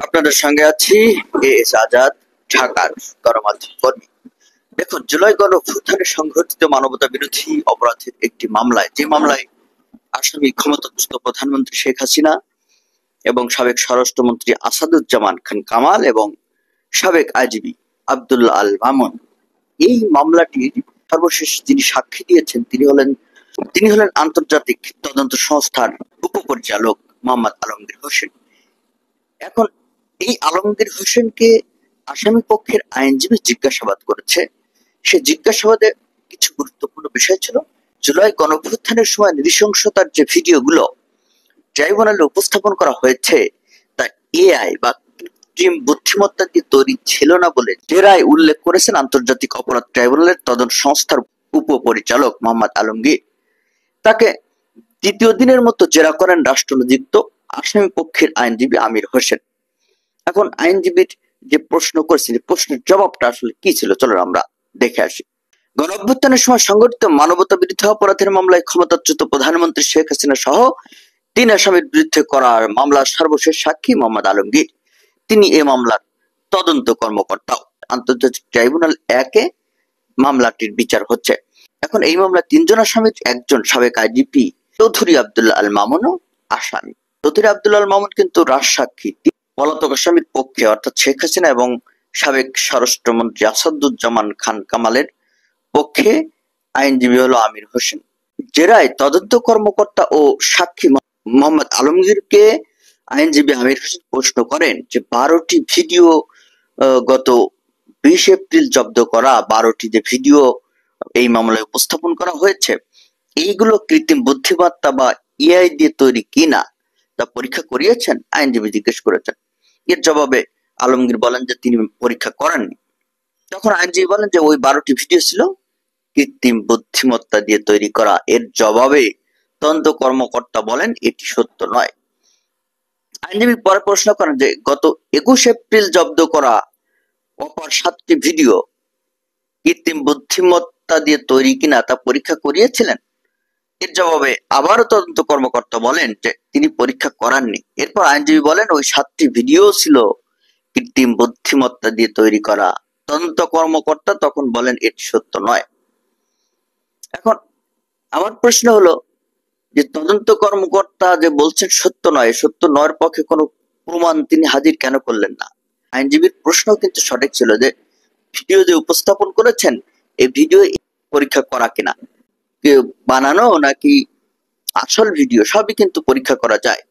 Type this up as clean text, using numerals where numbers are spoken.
আপনাদের সঙ্গে আছি এস আজাদ, ঢাকার গণমাধ্যম কর্মী। দেখুন, জুলাই গণঅভ্যুত্থানে সংঘটিত মানবতা বিরোধী অপরাধের একটি মামলায়, যে মামলায় আসামি ক্ষমতাচ্যুত প্রধানমন্ত্রী শেখ হাসিনা এবং সাবেক স্বরাষ্ট্রমন্ত্রী আসাদুজ্জামান খান কামাল এবং সাবেক আইজিপি আব্দুল্লাহ আল মামুন, এই মামলাটির সর্বশেষ যিনি সাক্ষী দিয়েছেন তিনি হলেন আন্তর্জাতিক তদন্ত সংস্থার উপপরিচালক মোহাম্মদ আলমগীর হোসেন। এখন এই আলমগীর হোসেনকে আসামি পক্ষের আইনজীবী জিজ্ঞাসাবাদ করেছে। সে জিজ্ঞাসাবাদে কিছু গুরুত্বপূর্ণ বিষয় ছিল। জুলাই গণঅভ্যুত্থানের সময় নৃশংসতার যে ভিডিওগুলো ট্রাইব্যুনালে উপস্থাপন করা হয়েছে তা এআই বা কৃত্রিম বুদ্ধিমত্তা দিয়ে তৈরি ছিল না বলে জেরায় উল্লেখ করেছেন আন্তর্জাতিক অপরাধ ট্রাইব্যুনালের তদন্ত সংস্থার উপপরিচালক মোহাম্মদ আলমগীর। তাকে তৃতীয় দিনের মতো জেরা করেন রাষ্ট্রনিযুক্ত আসামি পক্ষের আইনজীবী আমির হোসেন। এখন আইনজীবীর যে প্রশ্ন করেছেন, প্রশ্নের জবাবটা আসলে কি ছিল, চলো আমরা দেখে আসি। গণঅভ্যুত্থানের সময় সংঘটিত মানবতা বিরোধী অপরাধের মামলায় ক্ষমতাচ্যুত প্রধানমন্ত্রী শেখ হাসিনা সহ 3 আসামির বিরুদ্ধে করা মামলার সর্বশেষ সাক্ষী মোহাম্মদ আলমগীর। তিনি এ মামলার তদন্ত কর্মকর্তাও। আন্তর্জাতিক ট্রাইব্যুনাল 1-এ মামলাটির বিচার হচ্ছে। এখন এই মামলায় 3 জন আসামির একজন সাবেক আইজিপি চৌধুরী আব্দুল্লাহ আল মামুনও আসামি। চৌধুরী আব্দুল্লাহ আল মামুন কিন্তু রাজসাক্ষী। পলাতক আসামির পক্ষে অর্থাৎ শেখ হাসিনা এবং সাবেক স্বরাষ্ট্রমন্ত্রী আসাদুজ্জামান খান কামালের পক্ষে আইনজীবী হলো আমির হোসেন। জেরায় তদন্ত কর্মকর্তা ও সাক্ষী মোহাম্মদ আলমগীরকে আইনজীবী আমির হোসেন প্রশ্ন করেন যে 12টি ভিডিও গত 20 এপ্রিল জব্দ করা 12টি যে ভিডিও এই মামলায় উপস্থাপন করা হয়েছে, এইগুলো কৃত্রিম বুদ্ধিমত্তা বা এআই দিয়ে তৈরি কিনা তা পরীক্ষা করিয়েছেন, আইনজীবী জিজ্ঞেস করেছেন। এর জবাবে আলমগীর বলেন যে তিনি পরীক্ষা করেননি। তখন আইনজীবী বলেন যে ওই 12টি ভিডিও ছিল কৃত্রিম বুদ্ধিমত্তা দিয়ে তৈরি করা। এর জবাবে তদন্ত কর্মকর্তা বলেন এটি সত্য নয়। আইনজীবী পরে প্রশ্ন করেন যে গত 21 এপ্রিল জব্দ করা অপর 7টি ভিডিও কৃত্রিম বুদ্ধিমত্তা দিয়ে তৈরি কিনা তা পরীক্ষা করিয়েছিলেন। এর জবাবে আবারও তদন্ত কর্মকর্তা বলেন যে তিনি পরীক্ষা করাননি। এরপর আইনজীবী বলেন ওই 7টি ভিডিও ছিল কৃত্রিম বুদ্ধিমত্তা দিয়ে তৈরি করা। তদন্ত কর্মকর্তা তখন বলেন এটি সত্য নয়। এখন আমার প্রশ্ন হলো যে তদন্ত কর্মকর্তা যে বলছেন সত্য নয়, সত্য নয়ের পক্ষে কোনো প্রমাণ তিনি হাজির কেন করলেন না? আইনজীবীর প্রশ্ন কিন্তু সঠিক ছিল যে ভিডিও যে উপস্থাপন করেছেন এই ভিডিও পরীক্ষা করা কিনা, বানানো নাকি আসল ভিডিও, সবই কিন্তু পরীক্ষা করা যায়।